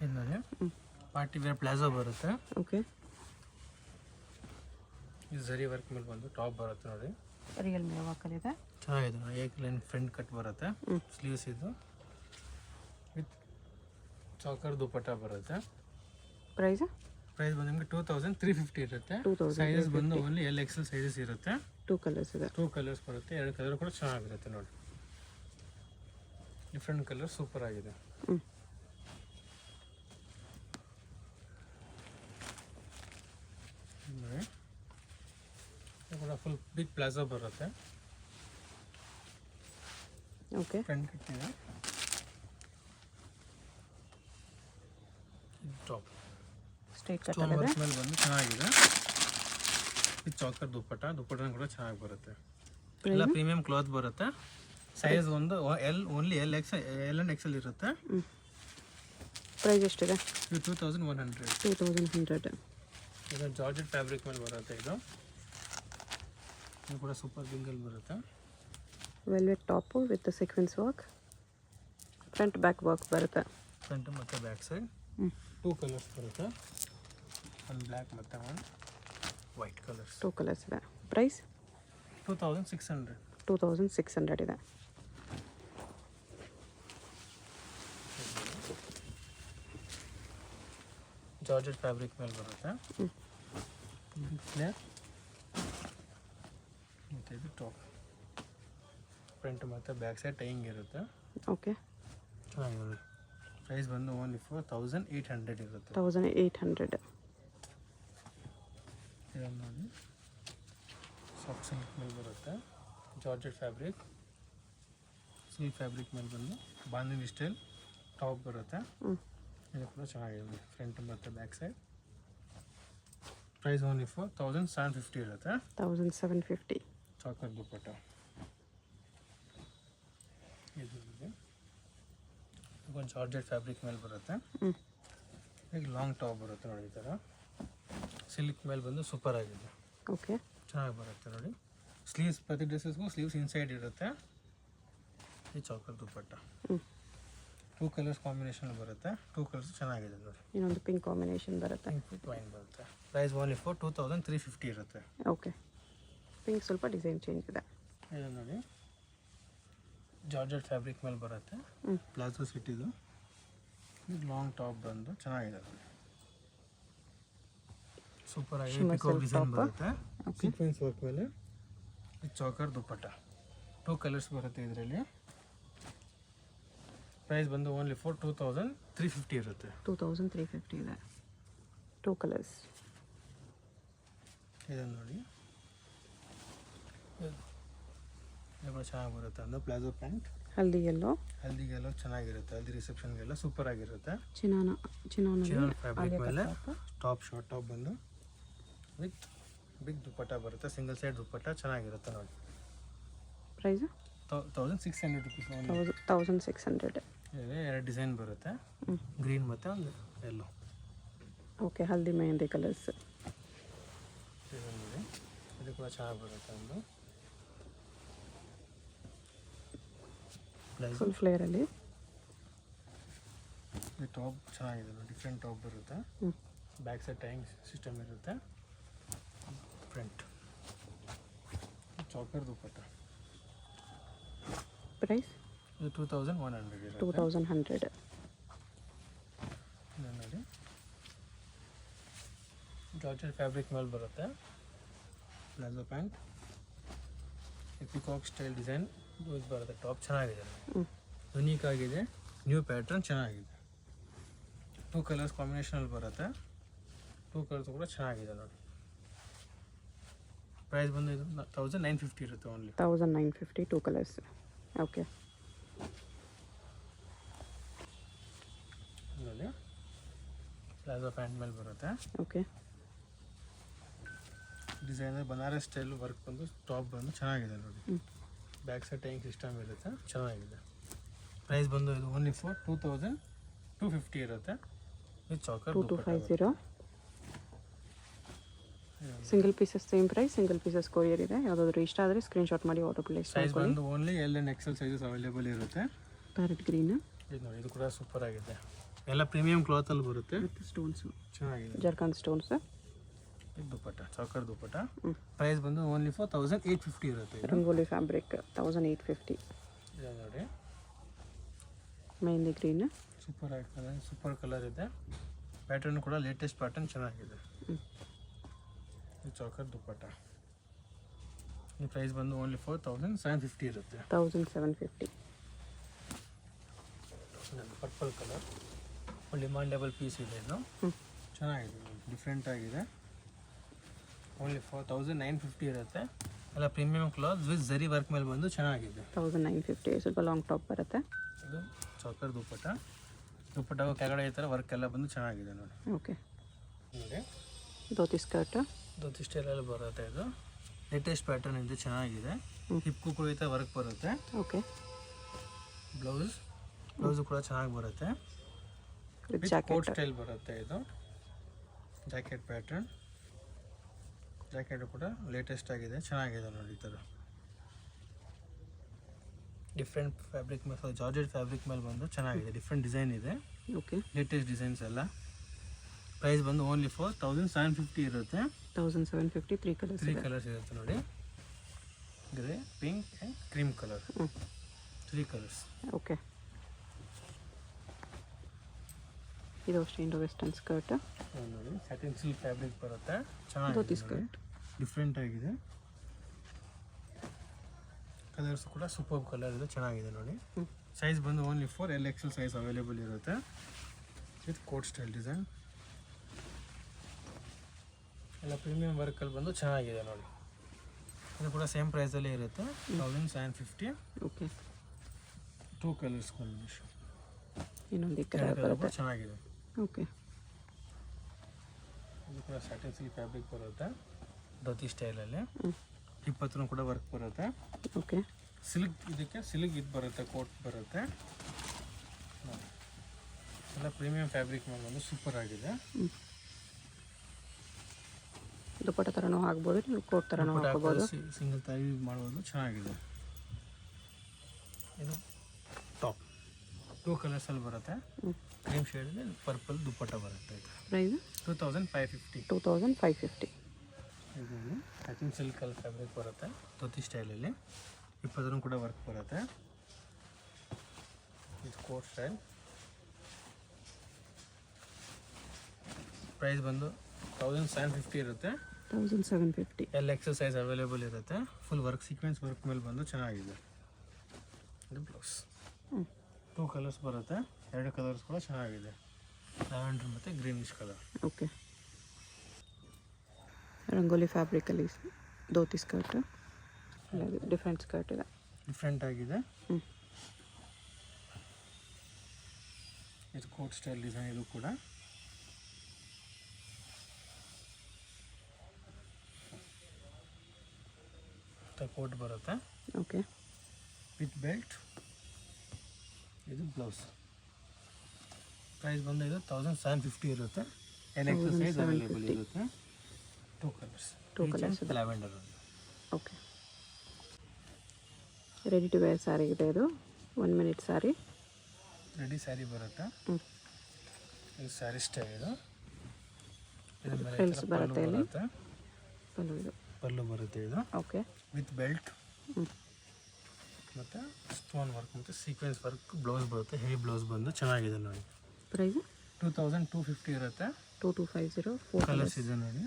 ಇದು ನೋಡಿ party wear palazzo ಬರುತ್ತೆ. ಓಕೆ, ಇದು ಝರಿ ವರ್ಕ್ ಮೇಲೆ ಬಂದು ಟಾಪ್ ಬರುತ್ತೆ ನೋಡಿ. ರಿಯಲ್ ಮಿ ವರ್ಕಲ್ಲಿದೆ. ಚೆನ್ನಾಗಿದೆ ನೋಡಿ. ಏಕ್ ಲೈನ್ ಫ್ರಂಟ್ ಕಟ್ ಬರುತ್ತೆ. ಸ್ಲೀವ್ಸ್ ಇದು ವಿತ್ ಚಾಕರ್ ದುಪಟ್ಟ ಬರುತ್ತೆ. ಪ್ರೈಸ್ ಬಂದು ನಿಮಗೆ 2350 ಇರುತ್ತೆ. ಸೈಜಸ್ ಬಂದು ಓನ್ಲಿ LXL ಸೈಜಸ್ ಇರುತ್ತೆ. 2 ಕಲರ್ಸ್ ಇದೆ. 2 ಕಲರ್ಸ್ ಬರುತ್ತೆ. 2 ಕಲರ್ ಕೂಡ ಚೆನ್ನಾಗಿರುತ್ತೆ ನೋಡಿ. ಡಿಫ್ರೆಂಟ್ ಕಲರ್ ಸೂಪರ್ ಆಗಿದೆ. ಕೂಡ ಫುಲ್ ಬಿಗ್ ಪ್ಲಾಜೋ ಬರುತ್ತೆ. ಓಕೆ, ಫ್ರಂಟ್ ಕಟ್ ಇದೆ. Top straight cut stone work ಮೇಲೆ ಬಂದು ಚೆನ್ನಾಗಿದೆ. ವಿತ್ ಚಾಕರ್ ದುಪಟ್ಟ ಕೂಡ ಚೆನ್ನಾಗಿ ಬರುತ್ತೆ. ಎಲ್ಲ ಪ್ರೀಮಿಯಂ ಕ್ಲಾತ್ ಬರುತ್ತೆ. ಸೈಜ್ ಒಂದು ಓನ್ಲಿ L and XL ಇರುತ್ತೆ. ಪ್ರೈಸ್ ಎಷ್ಟಿದೆ? 2100. 2100. ಇದು ಜಾರ್ಜೆಟ್ ಫ್ಯಾಬ್ರಿಕ್ ಮೇಲೆ ಬರುತ್ತೆ. ಇದು ಕೂಡ ಸೂಪರ್ ಬಿಂಗಲ್ ಬರುತ್ತೆ. Velvet top with sequence work, front back work ಬರುತ್ತೆ. ಫ್ರಂಟ್ ಮತ್ತು ಬ್ಯಾಕ್ ಸೈಡ್ 2 ಕಲರ್ಸ್ ಬರುತ್ತೆ. ಒಂದು ಬ್ಲ್ಯಾಕ್ ಮತ್ತು ಒಂದು ವೈಟ್ ಕಲರ್ಸ್. 2 ಕಲರ್ಸ್ ಇದೆ. ಪ್ರೈಸ್ 2600. 2600 ಇದೆ. ಜಾರ್ಜೆಟ್ ಫ್ಯಾಬ್ರಿಕ್ ಮೇಲೆ ಬರುತ್ತೆ. ಫ್ಲೇರ್ ಮತ್ತು ಇದು ಟಾಪ್ ಫ್ರಂಟ್ ಮತ್ತು ಬ್ಯಾಕ್ ಸೈಡ್ ಟೈಯಿಂಗ್ ಇರುತ್ತೆ. ಓಕೆ, ಚೆನ್ನಾಗಿದೆ. ಪ್ರೈಸ್ ಬಂದು ಓನ್ಲಿ 4800 ಇರುತ್ತೆ. 1800. ಇದನ್ನು ನೋಡಿ ಸಾಫ್ಟ್ ಸಿಲ್ಕ್ ಮೇಲೆ ಬರುತ್ತೆ. ಜಾರ್ಜೆಟ್ ಫ್ಯಾಬ್ರಿಕ್ ಮೇಲೆ ಬಂದು ಬಾಂದಿನಿ ಸ್ಟೈಲ್ ಟಾಪ್ ಬರುತ್ತೆ. ಇದು ಕೂಡ ಚೆನ್ನಾಗಿದೆ. ಫ್ರಂಟ್ ಮತ್ತು ಬ್ಯಾಕ್ ಸೈಡ್. ಪ್ರೈಸ್ ಓನ್ಲಿ 1750 ಇರುತ್ತೆ. 1750. ಚಾಕರ್ ದುಪಟ್ಟ ಇದು ಒಂದು ಜಾರ್ಜೆಟ್ ಫ್ಯಾಬ್ರಿಕ್ ಮೇಲೆ ಬರುತ್ತೆ. ಈಗ ಲಾಂಗ್ ಟಾಪ್ ಬರುತ್ತೆ ನೋಡಿ. ಈ ಥರ ಸಿಲ್ಕ್ ಮೇಲೆ ಬಂದು ಸೂಪರ್ ಆಗಿದೆ. ಓಕೆ, ಚೆನ್ನಾಗಿ ಬರುತ್ತೆ ನೋಡಿ. ಸ್ಲೀವ್ಸ್ ಪ್ರತಿ ಡ್ರೆಸ್ಸಸ್ಗೂ ಸ್ಲೀವ್ಸ್ ಇನ್ಸೈಡ್ ಇರುತ್ತೆ. ಈ ಚಾಕರ್ ದುಪಟ್ಟ 2 ಕಲರ್ಸ್ ಕಾಂಬಿನೇಷನ್ ಬರುತ್ತೆ. 2 ಕಲರ್ಸ್ ಚೆನ್ನಾಗಿದೆ ನೋಡಿ. ಇನ್ನೊಂದು ಪಿಂಕ್ ಕಾಂಬಿನೇಷನ್ ಬರುತ್ತೆ. ಪಿಂಕ್ ವಿತ್ ವೈನ್ ಬರುತ್ತೆ. ಪ್ರೈಸ್ ಓನ್ಲಿ 2350 ಇರುತ್ತೆ. ಓಕೆ, ಪಿಂಕ್ ಸ್ವಲ್ಪ ಡಿಸೈನ್ ಚೇಂಜ್ ಇದೆ. ಇದು ನೋಡಿ ಜಾರ್ಜೆಟ್ ಫ್ಯಾಬ್ರಿಕ್ ಮೇಲೆ ಬರುತ್ತೆ. ಪ್ಲಾಜೋ ಸೆಟ್ ಇದು. ಲಾಂಗ್ ಟಾಪ್ ಬಂದು ಚೆನ್ನಾಗಿದೆ ನೋಡಿ. ಸೂಪರ್ ಆಗಿ ಪಿಕಾಕ್ ಡಿಸೈನ್ ಬರುತ್ತೆ. ಸೀಕ್ವೆನ್ಸ್ ವರ್ಕ್ ಮೇಲೆ ಈ ಚಾಕರ್ ದುಪಟ್ಟ 2 ಕಲರ್ಸ್ ಬರುತ್ತೆ ಇದರಲ್ಲಿ. ಪ್ರೈಸ್ ಬಂದು ಓನ್ಲಿ 2350 ಇರುತ್ತೆ. 2350 ಇದೆ. 2 ಕಲರ್ಸ್. ಇದನ್ನು ನೋಡಿ. ಇದು ಕೂಡ ಚೆನ್ನಾಗಿ ಬರುತ್ತೆ. ಅಂದ್ರೆ ಪ್ಲಾಜೋ ಪ್ಯಾಂಟ್ ಹಲ್ದಿಗೆಲ್ಲೋ ಚೆನ್ನಾಗಿರುತ್ತೆ. ಹಲ್ದಿ ರಿಸೆಪ್ಷನ್ಗೆಲ್ಲ ಸೂಪರ್ ಆಗಿರುತ್ತೆ. ಚಿನಾನ ಫ್ಯಾಬ್ರಿಕ್ ಮೇಲೆ ಟಾಪ್ ಶಾರ್ಟ್ ಟಾಪ್ ಬಂದು ವಿತ್ ಬಿಗ್ ದುಪಟ್ಟ ಬರುತ್ತೆ. ಸಿಂಗಲ್ ಸೈಡ್ ದುಪಟ್ಟ ಚೆನ್ನಾಗಿರುತ್ತೆ ನೋಡಿ. Price 1600 rupees. 1600. 2 ಡಿಸೈನ್ ಬರುತ್ತೆ. ಗ್ರೀನ್ ಮತ್ತು ಒಂದು yellow. Okay, haldi mehndi colours. ಇದು ಕೂಡ ಚೆನ್ನಾಗಿ ಬರುತ್ತೆ. ಒಂದು ಫುಲ್ ಫ್ಲೇರಲ್ಲಿ ಈ ಟಾಪ್ ಚೆನ್ನಾಗಿದೆ. ಡಿಫ್ರೆಂಟ್ ಟಾಪ್ ಬರುತ್ತೆ. ಬ್ಯಾಕ್ ಸೈಡ್ ಟೈಯಿಂಗ್ ಸಿಸ್ಟಮ್ ಇರುತ್ತೆ. ಫ್ರಂಟ್ ಚಾಕರ್ ದುಪಟ್ಟ. ಪ್ರೈಸ್ ಇದು 2100 ಇರುತ್ತೆ. 2100. ನೋಡಿ ಜಾರ್ಜೆಟ್ ಫ್ಯಾಬ್ರಿಕ್ ಮೇಲೆ ಬರುತ್ತೆ. Palazzo pant peacock style design ಬರುತ್ತೆ. ಟಾಪ್ ಚೆನ್ನಾಗಿದೆ. ಯುನೀಕ್ ಆಗಿದೆ. ನ್ಯೂ ಪ್ಯಾಟ್ರನ್ ಚೆನ್ನಾಗಿದೆ. 2 ಕಲರ್ಸ್ ಕಾಂಬಿನೇಷನಲ್ಲಿ ಬರುತ್ತೆ. 2 ಕಲರ್ಸ್ ಕೂಡ ಚೆನ್ನಾಗಿದೆ ನೋಡಿ. ಪ್ರೈಸ್ ಬಂದು ಇದು 1950 ಇರುತ್ತೆ. ಓನ್ಲಿ 1950. 2 ಕಲರ್ಸ್. ಓಕೆ, ನೋಡಿ ಪ್ಲಾಜೋ ಪ್ಯಾಂಟ್ ಮೇಲೆ ಬರುತ್ತೆ. Okay, designer Banaras style work ಬಂದು ಟಾಪ್ ಬಂದು ಚೆನ್ನಾಗಿದೆ ನೋಡಿ. ಬ್ಯಾಕ್ ಸೈಡ್ ಟೈಯಿಂಗ್ ಸಿಸ್ಟಮ್ ಇರುತ್ತೆ. ಚೆನ್ನಾಗಿದೆ. ಪ್ರೈಸ್ ಬಂದು ಇದು ಓನ್ಲಿ 2250 ಇರುತ್ತೆ. ವಿತ್ ಚಾಕರ್ 2250. Single pieces same price. Single pieces courier ಇದೆ. ಯಾವುದಾದ್ರು ಇಷ್ಟ ಆದರೆ ಸ್ಕ್ರೀನ್ಶಾಟ್ ಮಾಡಿ ಆರ್ಡರ್ ಪ್ಲೇಸ್ ಸೈಜ್ ಬಂದು only L and XL sizes available ಇರುತ್ತೆ. ಪ್ಯಾರೆಟ್ ಗ್ರೀನ್ ಇದು ನೋಡಿ. ಇದು ಕೂಡ ಸೂಪರ್ ಆಗಿದೆ. ಎಲ್ಲ ಪ್ರೀಮಿಯಂ ಕ್ಲಾತಲ್ಲಿ ಬರುತ್ತೆ, ವಿತ್ ಸ್ಟೋನ್ಸು, ಚೆನ್ನಾಗಿದೆ. Zircon stones. ಇದು ದುಪ್ಪಟ್ಟ, ಚೌಕರ್ ದುಪ್ಪಟ್ಟ. ಪ್ರೈಸ್ ಬಂದು ಓನ್ಲಿ ಫಾರ್ 1850 ಇರುತ್ತೆ. ಇದು ರಂಗೋಲಿ ಫ್ಯಾಬ್ರಿಕ್ 1850. ಇದೆ ನೋಡಿ, ಮೆಹಂದಿ ಗ್ರೀನ್. ಸೂಪರ್ ಕಲರ್ ಇದೆ. ಪ್ಯಾಟರ್ನ್ ಕೂಡ ಲೇಟೆಸ್ಟ್ ಪ್ಯಾಟರ್ನ್ ಚೆನ್ನಾಗಿದೆ. ಇದು ಚೌಕರ್ ದುಪ್ಪಟ್ಟ. ಈ ಪ್ರೈಸ್ ಬಂದು ಓನ್ಲಿ ಫಾರ್ 1750 ಇರುತ್ತೆ. 1750. ಪರ್ಪಲ್ ಕಲರ್ ಡಿಮಾಂಡೇಬಲ್ ಪೀಸ್ ಇದೆ. ಇದು ಚೆನ್ನಾಗಿದೆ, ಡಿಫ್ರೆಂಟ್ ಆಗಿದೆ. ಓನ್ಲಿ ಫಾರ್ 1950 ಇರುತ್ತೆ. ಎಲ್ಲ premium cloth with zari work ಮೇಲೆ ಬಂದು ಚೆನ್ನಾಗಿದೆ. 1950. ಸ್ವಲ್ಪ ಲಾಂಗ್ ಟಾಪ್ ಬರುತ್ತೆ. ಇದು ಚೌಕರ್ ದುಪ್ಪಟ್ಟ. ದುಪ್ಪಟ್ಟ ಕೆಳಗಡೆ ಈ ಥರ ವರ್ಕ್ ಎಲ್ಲ ಬಂದು ಚೆನ್ನಾಗಿದೆ ನೋಡಿ. ಓಕೆ. ನೋಡಿ, ಧೋತಿ ಸ್ಕರ್ಟ್, ಧೋತಿ ಸ್ಟೈಲಲ್ಲಿ ಬರುತ್ತೆ. ಇದು ಲೇಟೆಸ್ಟ್ ಪ್ಯಾಟರ್ನ್ ಇದೆ, ಚೆನ್ನಾಗಿದೆ. ಹಿಪ್ಕು ಕೂಡ ಈ ಥರ ವರ್ಕ್ ಬರುತ್ತೆ. ಓಕೆ. ಬ್ಲೌಸು ಕೂಡ ಚೆನ್ನಾಗಿ ಬರುತ್ತೆ. With coat jacket. ಸ್ಟೈಲ್ ಬರುತ್ತೆ. ಇದು ಜಾಕೆಟ್ ಪ್ಯಾಟರ್ನ್. ಜಾಕೆಟ್ ಕೂಡ ಲೇಟೆಸ್ಟ್ ಆಗಿದೆ, ಚೆನ್ನಾಗಿದೆ ನೋಡಿ. ಈ ಥರ ಡಿಫ್ರೆಂಟ್ ಫ್ಯಾಬ್ರಿಕ್ ಮೇಲೆ, ಜಾರ್ಜೆಟ್ ಫ್ಯಾಬ್ರಿಕ್ ಮೇಲೆ ಬಂದು ಚೆನ್ನಾಗಿದೆ. ಡಿಫ್ರೆಂಟ್ ಡಿಸೈನ್ ಇದೆ. ಓಕೆ. ಲೇಟೆಸ್ಟ್ ಡಿಸೈನ್ಸ್ ಎಲ್ಲ. ಪ್ರೈಸ್ ಬಂದು ಓನ್ಲಿ ಫಾರ್ 1750 ಇರುತ್ತೆ. 1750. 3 ಕಲರ್ಸ್. 3 ಕಲರ್ಸ್ ಇರುತ್ತೆ ನೋಡಿ, grey, pink and cream colour. 3 colours. Okay. ಇದು ಅಷ್ಟೇ ಇಂಡೋ ವೆಸ್ಟರ್ನ್ ಸ್ಕರ್ಟ್. ನೋಡಿ, ಸ್ಯಾಟಿನ್ ಸಿಲ್ಕ್ ಫ್ಯಾಬ್ರಿಕ್ ಬರುತ್ತೆ, ಧೋತಿ ಚೆನ್ನಾಗಿದೆ. ಸ್ಕರ್ಟ್. ಡಿಫ್ರೆಂಟ್ ಆಗಿದೆ. ಕಲರ್ಸ್ ಕೂಡ ಸೂಪರ್ ಕಲರ್ ಇದೆ, ಚೆನ್ನಾಗಿದೆ ನೋಡಿ. ಸೈಜ್ ಬಂದು only for LXL size available ಇರುತ್ತೆ. With coat style design. ಎಲ್ಲ ಪ್ರೀಮಿಯಂ ವರ್ಕಲ್ಲಿ ಬಂದು ಚೆನ್ನಾಗಿದೆ ನೋಡಿ. ಇದು ಕೂಡ ಸೇಮ್ ಪ್ರೈಸಲ್ಲೇ ಇರುತ್ತೆ, 1750. ಓಕೆ. 2 colours combination. ಇನ್ನೊಂದು ಕಲರ್ ಕಲರ್ ಕೂಡ ಬರುತ್ತೆ. ಚೆನ್ನಾಗಿದೆ. ಓಕೆ. ಇದು ಕೂಡ ಸ್ಯಾಟಿನ್ ಸಿಲ್ಕ್ ಫ್ಯಾಬ್ರಿಕ್ ಬರುತ್ತೆ, ಧೋತಿ ಸ್ಟೈಲಲ್ಲಿ. ಹಿಪ್ ಹತ್ರ ಕೂಡ ವರ್ಕ್ ಬರುತ್ತೆ. ಓಕೆ. ಸಿಲ್ಕ್, ಇದಕ್ಕೆ ಸಿಲ್ಕ್ ಇದು ಬರುತ್ತೆ, ಕೋಟ್ ಬರುತ್ತೆ. ಎಲ್ಲ ಪ್ರೀಮಿಯಂ ಫ್ಯಾಬ್ರಿಕ್ ಮೇಲೆ ಬಂದು ಸೂಪರ್ ಆಗಿದೆ. ದುಪ್ಪಟ್ಟ ಥರನೂ ಹಾಕ್ಬೋದು, ನೀವು ಕೋಟ್ ಥರನೂ ಹಾಕೋಬೋದು. ಸಿಂಗಲ್ ತಾಯಿ ಮಾಡ್ಬೋದು, ಚೆನ್ನಾಗಿದೆ. ಇದು ಟಾಪ್ 2 ಕಲರ್ಸಲ್ಲಿ ಬರುತ್ತೆ. ಕ್ರೀಮ್ ಶೇಡಲ್ಲಿ ಪರ್ಪಲ್ ದುಪ್ಪಟ್ಟ ಬರುತ್ತೆ. ಇದು ಪ್ರೈಸ್ 2550. 2550. ಇದು ಸ್ಯಾಟಿನ್ ಸಿಲ್ಕ್ ಕಲರ್ ಫ್ಯಾಬ್ರಿಕ್ ಬರುತ್ತೆ, ಧೋತಿ ಸ್ಟೈಲಲ್ಲಿ. ಇಪ್ಪತ್ತರೂ ಕೂಡ ವರ್ಕ್ ಬರುತ್ತೆ. ಇದು ಕೋಟ್ ಸ್ಟೈಲ್. ಪ್ರೈಸ್ ಬಂದು 1750 ಇರುತ್ತೆ. 1750. LXL ಸೈಜ್ ಅವೈಲೇಬಲ್ ಇರುತ್ತೆ. ಫುಲ್ ವರ್ಕ್, ಸೀಕ್ವೆನ್ಸ್ ವರ್ಕ್ ಮೇಲೆ ಬಂದು ಚೆನ್ನಾಗಿದೆ. ಇದು ಬ್ಲೌಸ್. 2 ಕಲರ್ಸ್ ಬರುತ್ತೆ, 2 ಕಲರ್ಸ್ ಕೂಡ ಚೆನ್ನಾಗಿದೆ, ಲ್ಯಾವೆಂಡರ್ ಮತ್ತು ಗ್ರೀನಿಶ್ ಕಲರ್. ಓಕೆ. ರಂಗೋಲಿ ಫ್ಯಾಬ್ರಿಕಲ್ಲಿ ಧೋತಿ ಸ್ಕರ್ಟ್. ಡಿಫ್ರೆಂಟ್ ಸ್ಕರ್ಟ್ ಇದೆ, ಡಿಫ್ರೆಂಟ್ ಆಗಿದೆ. ಹ್ಞೂ. ಇದು ಕೋಟ್ ಸ್ಟೈಲ್ ಡಿಸೈನ್. ಇದು ಕೂಡ ಕೋಟ್ ಬರುತ್ತೆ. ಓಕೆ. With belt. ಇದು ಬ್ಲೌಸ್. ಪ್ರೈಸ್ ಬಂದು ಇದು 1750 ಇರುತ್ತೆ. LXL ಸೈಜ್ ಅವೈಲೇಬಲ್ ಇರುತ್ತೆ. 2 ಕಲರ್ಸ್. 2 ಕಲರ್ಸ್ ಇದೆ. Lavender. Okay. Ready to wear sari ಇದೆ. ಇದು 1 ಮಿನಿಟ್ ಸ್ಯಾರಿ. ರೆಡಿ ಸ್ಯಾರಿ ಬರುತ್ತೆ. ಇದು ಸ್ಯಾರಿ ಸ್ಟೈಲ್. ಇದು ಫ್ರಿಲ್ಸ್ ಬರುತ್ತೆ ಇಲ್ಲಿ. ಪಲ್ಲು ಇದು ಪಲ್ಲು ಬರುತ್ತೆ. ಇದು ಓಕೆ. ವಿತ್ ಬೆಲ್ಟ್ ಮತ್ತು ಸ್ಟೋನ್ ವರ್ಕ್ ಮತ್ತು ಸೀಕ್ವೆನ್ಸ್ ವರ್ಕ್ ಬ್ಲೌಸ್ ಬರುತ್ತೆ. ಹೆವಿ ಬ್ಲೌಸ್ ಬಂದು ಚೆನ್ನಾಗಿದೆ ನೋಡಿ. ಪ್ರೈಸ್ 2250 ಇರುತ್ತೆ. 2250. 4 ಕಲರ್ಸ್ ಇದೆ ನೋಡಿ.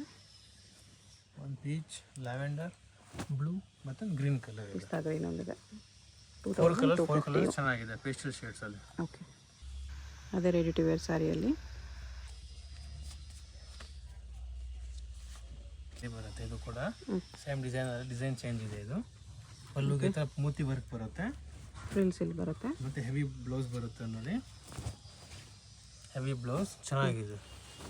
ಒಂದು ಪೀಚ್, ಲ್ಯಾವೆಂಡರ್, ಬ್ಲೂ ಮತ್ತು ಗ್ರೀನ್ ಕಲರ್ ಇದೆ. ಪಿಸ್ತಾ ಗ್ರೀನ್ ಒಂದಿದೆ. 4 ಕಲರ್ ಚೆನ್ನಾಗಿದೆ, ಪೇಸ್ಟಲ್ ಶೇಡ್ಸಲ್ಲಿ. ಓಕೆ. ಅದೇ ರೆಡಿ ಟು ವೇರ್ ಸ್ಯಾರಿಯಲ್ಲಿ ಬರುತ್ತೆ. ಇದು ಕೂಡ ಸೇಮ್ ಡಿಸೈನ್ ಚೇಂಜ್ ಇದೆ. ಇದು ಪಲ್ಲುಗೆ ಥರ ಮೂತಿ ವರ್ಕ್ ಬರುತ್ತೆ, ಫ್ರಿಲ್ಸ್ ಇಲ್ಲಿ ಬರುತ್ತೆ. ಮತ್ತು ಹೆವಿ ಬ್ಲೌಸ್ ಬರುತ್ತೆ ನೋಡಿ. ಹೆವಿ ಬ್ಲೌಸ್ ಚೆನ್ನಾಗಿದೆ.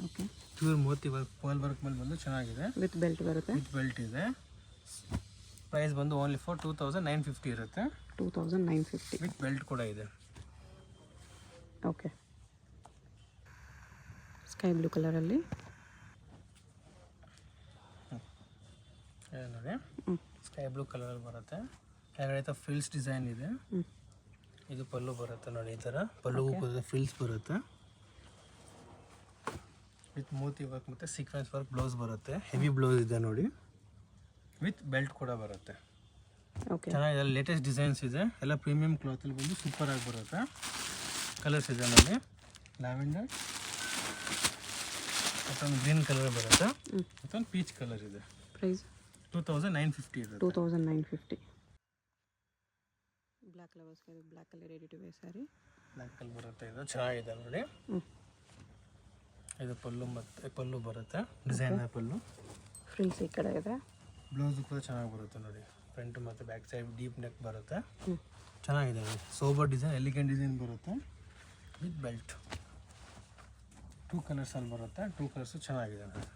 Okay. Pure Moti work, pearl work ಮೇಲೆ ಬಂದು ಚೆನ್ನಾಗಿದೆ. ವಿತ್ ಬೆಲ್ಟ್ ಬರುತ್ತೆ. ವಿತ್ ಬೆಲ್ಟ್ ಇದೆ. ಪ್ರೈಸ್ ಬಂದು ಓನ್ಲಿ ಫಾರ್ 2950 ಇರುತ್ತೆ. 2950. ವಿತ್ ಬೆಲ್ಟ್ ಕೂಡ ಇದೆ. ಓಕೆ. ಸ್ಕೈ ಬ್ಲೂ ಕಲರಲ್ಲಿ ನೋಡಿ, ಸ್ಕೈ ಬ್ಲೂ ಕಲರಲ್ಲಿ ಬರುತ್ತೆ. ಕೆಳಗಡೆ ಫ್ರಿಲ್ಸ್ ಡಿಸೈನ್ ಇದೆ. ಇದು ಪಲ್ಲು ಬರುತ್ತೆ ನೋಡಿ. ಈ ಥರ ಪಲ್ಲುಗೂ ಕೂಡ ಫ್ರಿಲ್ಸ್ ಬರುತ್ತೆ. ವಿತ್ ಮೋತಿ ವರ್ಕ್ ಮತ್ತು ಸೀಕ್ವೆನ್ಸ್ ವರ್ಕ್ ಬ್ಲೌಸ್ ಬರುತ್ತೆ. ಹೆವಿ ಬ್ಲೌಸ್ ಇದೆ ನೋಡಿ, ವಿತ್ ಬೆಲ್ಟ್ ಕೂಡ ಬರುತ್ತೆ. ಓಕೆ, ಚೆನ್ನಾಗಿದೆ. ಲೇಟೆಸ್ಟ್ ಡಿಸೈನ್ಸ್ ಇದೆ, ಎಲ್ಲ ಪ್ರೀಮಿಯಂ ಕ್ಲಾತಲ್ಲಿ ಬಂದು ಸೂಪರ್ ಆಗಿ ಬರುತ್ತೆ. ಕಲರ್ಸ್ ಇದೆ ನೋಡಿ, ಲ್ಯಾವೆಂಡರ್ ಮತ್ತೊಂದು ಗ್ರೀನ್ ಕಲರ್ ಬರುತ್ತೆ, ಮತ್ತೊಂದು ಪೀಚ್ ಕಲರ್ ಇದೆ. ಪ್ರೈಸ್ 2950 ಇರುತ್ತೆ. 2950. ಬ್ಲ್ಯಾಕ್ ಲವರ್ಸ್ಗೆ black colour ready to wear sari. Black colour ಬರುತ್ತೆ, ಇದು ಚೆನ್ನಾಗಿದೆ ನೋಡಿ. ಇದು ಪಲ್ಲು ಮತ್ತು ಪಲ್ಲು ಬರುತ್ತೆ, ಡಿಸೈನರ್ ಪಲ್ಲು. ಫ್ರಿಲ್ಸ್ ಈ ಕಡೆ ಇದೆ. ಬ್ಲೌಸು ಕೂಡ ಚೆನ್ನಾಗಿ ಬರುತ್ತೆ ನೋಡಿ, ಫ್ರಂಟ್ ಮತ್ತು ಬ್ಯಾಕ್ ಸೈಡ್ ಡೀಪ್ ನೆಕ್ ಬರುತ್ತೆ. ಚೆನ್ನಾಗಿದೆ, ಸೋಬರ್ ಡಿಸೈನ್, ಎಲಿಗೆಂಟ್ ಡಿಸೈನ್ ಬರುತ್ತೆ ವಿತ್ ಬೆಲ್ಟ್. 2 ಕಲರ್ಸಲ್ಲಿ ಬರುತ್ತೆ, 2 ಕಲರ್ಸು ಚೆನ್ನಾಗಿದೆ ನೋಡಿ.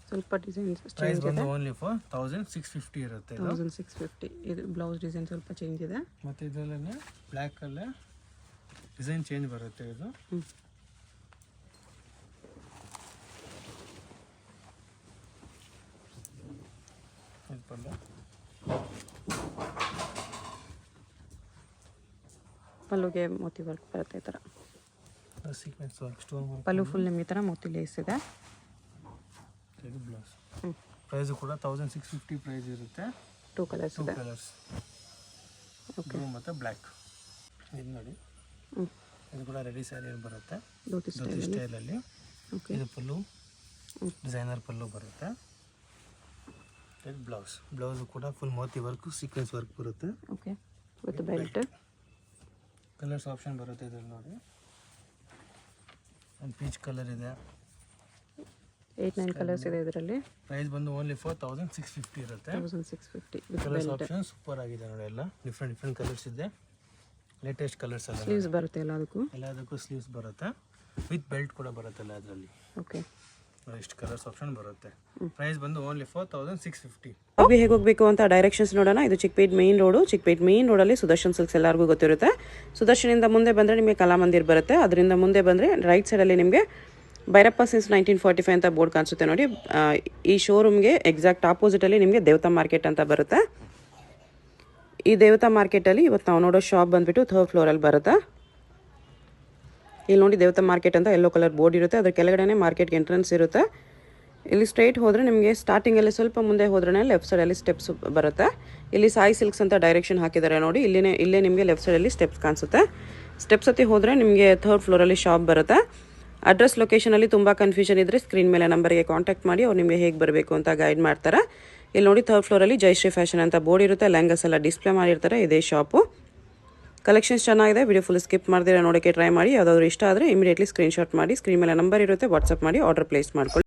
ಸ್ವಲ್ಪ ಡಿಸೈನ್ಸ್ ಪ್ರೈಸ್ ಬಂದು ಓನ್ಲಿ ಫಾರ್ 1650 ಇರುತ್ತೆ. 1650. ಇದು ಬ್ಲೌಸ್ ಡಿಸೈನ್ ಸ್ವಲ್ಪ ಚೇಂಜ್ ಇದೆ. ಮತ್ತು ಇದರಲ್ಲೇ ಬ್ಲ್ಯಾಕಲ್ಲೇ ಡಿಸೈನ್ ಚೇಂಜ್ ಬರುತ್ತೆ. ಇದು ಪಲ್ಲುಗೆ ಮೋತಿ ವರ್ಕ್ ಬರುತ್ತೆ ಈ ಥರ. Sequence work, stone work. Pallu full ನಿಮಗೆ ಈ ಥರ ಮೋತಿ ಲೇಸ್ ಇದೆ. ಇದು ಬ್ಲೌಸ್. ಪ್ರೈಸು ಕೂಡ 1650 ಪ್ರೈಸ್ ಇರುತ್ತೆ. 2 ಕಲರ್ಸ್ ಇದೆ. ಕಲರ್ಸ್, ಓಕೆ, ಬ್ಲೂ ಮತ್ತು ಬ್ಲ್ಯಾಕ್. ಇದು ನೋಡಿ, ಇದು ಕೂಡ ರೆಡಿ ಸ್ಯಾರಿ ಬರುತ್ತೆ, ಧೋತಿ ಸ್ಟೈಲಲ್ಲಿ. ಓಕೆ, ಇದು ಪಲ್ಲು, ಡಿಸೈನರ್ ಪಲ್ಲು ಬರುತ್ತೆ. ಇದು ಬ್ಲೌಸು ಕೂಡ ಫುಲ್ ಮೋತಿ ವರ್ಕು ಸೀಕ್ವೆನ್ಸ್ ವರ್ಕ್ ಬರುತ್ತೆ. Okay, with belt. Colours option ಬರುತ್ತೆ ಇದರಲ್ಲಿ ನೋಡಿ, ಒಂದು ಪೀಚ್ ಕಲರ್ ಇದೆ. 8-9 ಕಲರ್ಸ್ ಇದೆ ಇದರಲ್ಲಿ. ಪ್ರೈಸ್ ಬಂದು ಓನ್ಲಿ ಫಾರ್ 1650 ಇರುತ್ತೆ. 1650 with colours belt. Option super ಆಗಿದೆ ನೋಡಿ, ಎಲ್ಲ ಡಿಫ್ರೆಂಟ್ ಕಲರ್ಸ್ ಇದೆ, ಲೇಟೆಸ್ಟ್ ಕಲರ್ಸ್ ಎಲ್ಲ. ಸ್ಲೀವ್ಸ್ ಬರುತ್ತೆ ಎಲ್ಲದಕ್ಕೂ ಸ್ಲೀವ್ಸ್ ಬರುತ್ತೆ, ವಿತ್ ಬೆಲ್ಟ್ ಕೂಡ ಬರುತ್ತೆ ಎಲ್ಲ ಅದರಲ್ಲಿ. ಓಕೆ, ಇಷ್ಟು ಕಲರ್ಸ್ ಆಪ್ಷನ್ ಬರುತ್ತೆ. ಪ್ರೈಸ್ ಬಂದು ಓನ್ಲಿ ಫಾರ್ 1650. ಹೇಗೆ ಹೋಗಬೇಕು ಅಂತ ಡೈರೆಕ್ಷನ್ಸ್ ನೋಡೋಣ. ಇದು Chickpet main road. Chickpet main ರೋಡಲ್ಲಿ ಸುದರ್ಶನ್ ಸಿಲ್ಕ್ಸ್ ಎಲ್ಲರಿಗೂ ಗೊತ್ತಿರುತ್ತೆ. ಸುದರ್ಶನಿಂದ ಮುಂದೆ ಬಂದರೆ ನಿಮಗೆ ಕಲಾಮಂದಿರ್ ಬರುತ್ತೆ. ಅದರಿಂದ ಮುಂದೆ ಬಂದರೆ ರೈಟ್ ಸೈಡಲ್ಲಿ ನಿಮಗೆ ಭೈರಪ್ಪ ಸಿನ್ಸ್ 1945 ಅಂತ ಬೋರ್ಡ್ ಕಾಣಿಸುತ್ತೆ ನೋಡಿ. ಈ ಶೋರೂಮ್ಗೆ ಎಕ್ಸಾಕ್ಟ್ ಆಪೋಸಿಟಲ್ಲಿ ನಿಮಗೆ ದೇವತಾ ಮಾರ್ಕೆಟ್ ಅಂತ ಬರುತ್ತೆ. ಈ ದೇವತಾ ಮಾರ್ಕೆಟಲ್ಲಿ ಇವತ್ತು ನಾವು ನೋಡೋ ಶಾಪ್ ಬಂದುಬಿಟ್ಟು 3rd ಫ್ಲೋರಲ್ಲಿ ಬರುತ್ತೆ. ಇಲ್ಲಿ ನೋಡಿ ದೇವತಾ ಮಾರ್ಕೆಟ್ ಅಂತ ಯೆಲ್ಲೋ ಕಲರ್ ಬೋರ್ಡ್ ಇರುತ್ತೆ, ಅದ್ರ ಕೆಳಗಡೆ ಮಾರ್ಕೆಟ್ಗೆ ಎಂಟ್ರೆನ್ಸ್ ಇರುತ್ತೆ. ಇಲ್ಲಿ ಸ್ಟ್ರೈಟ್ ಹೋದರೆ ನಿಮಗೆ ಸ್ಟಾರ್ಟಿಂಗಲ್ಲಿ ಸ್ವಲ್ಪ ಮುಂದೆ ಹೋದ್ರೆ ಲೆಫ್ಟ್ ಸೈಡಲ್ಲಿ ಸ್ಟೆಪ್ಸ್ ಬರುತ್ತೆ. ಇಲ್ಲಿ ಸಾಯಿ ಸಿಲ್ಕ್ಸ್ ಅಂತ ಡೈರೆಕ್ಷನ್ ಹಾಕಿದ್ದಾರೆ ನೋಡಿ, ಇಲ್ಲೇ ನಿಮಗೆ ಲೆಫ್ಟ್ ಸೈಡಲ್ಲಿ ಸ್ಟೆಪ್ಸ್ ಕಾಣಿಸುತ್ತೆ. ಸ್ಟೆಪ್ಸ್ ಹತ್ತಿ ಹೋದರೆ ನಿಮಗೆ 3rd ಫ್ಲೋರಲ್ಲಿ ಶಾಪ್ ಬರುತ್ತೆ. ಅಡ್ರೆಸ್ ಲೊಕೇಶನಲ್ಲಿ ತುಂಬ ಕನ್ಫ್ಯೂಷನ್ ಇದ್ದರೆ ಸ್ಕ್ರೀನ್ ಮೇಲೆ ನಂಬರ್ಗೆ ಕಾಂಟ್ಯಾಕ್ಟ್ ಮಾಡಿ, ಅವ್ರು ನಿಮಗೆ ಹೇಗೆ ಬರಬೇಕು ಅಂತ ಗೈಡ್ ಮಾಡ್ತಾರೆ. ಇಲ್ಲಿ ನೋಡಿ 3rd ಫ್ಲೋರಲ್ಲಿ ಜಯಶ್ರೀ ಫ್ಯಾಷನ್ ಅಂತ ಬೋರ್ಡ್ ಇರುತ್ತೆ, ಲೆಹಂಗಾಸ್ ಎಲ್ಲ ಡಿಸ್ಪ್ಲೇ ಮಾಡಿರ್ತಾರೆ. ಇದೇ ಶಾಪು. ಕಲೆಕ್ಷನ್ಸ್ ಚೆನ್ನಾಗಿದೆ, ವಿಡಿಯೋ ಫುಲ್ ಸ್ಕಿಪ್ ಮಾಡ್ದಿರ ನೋಡೋಕ್ಕೆ ಟ್ರೈ ಮಾಡಿ. ಯಾವುದಾದ್ರು ಇಷ್ಟ ಆದರೆ ಇಮಿಡಿಯೇಟ್ಲಿ ಸ್ಕ್ರೀನ್ಶಾಟ್ ಮಾಡಿ, ಸ್ಕ್ರೀನ್ ಮೇಲೆ ನಂಬರ್ ಇರುತ್ತೆ, ವಾಟ್ಸಪ್ ಮಾಡಿ ಆರ್ಡರ್ ಪ್ಲೇಸ್ ಮಾಡ್ಕೊಳ್ಳಿ.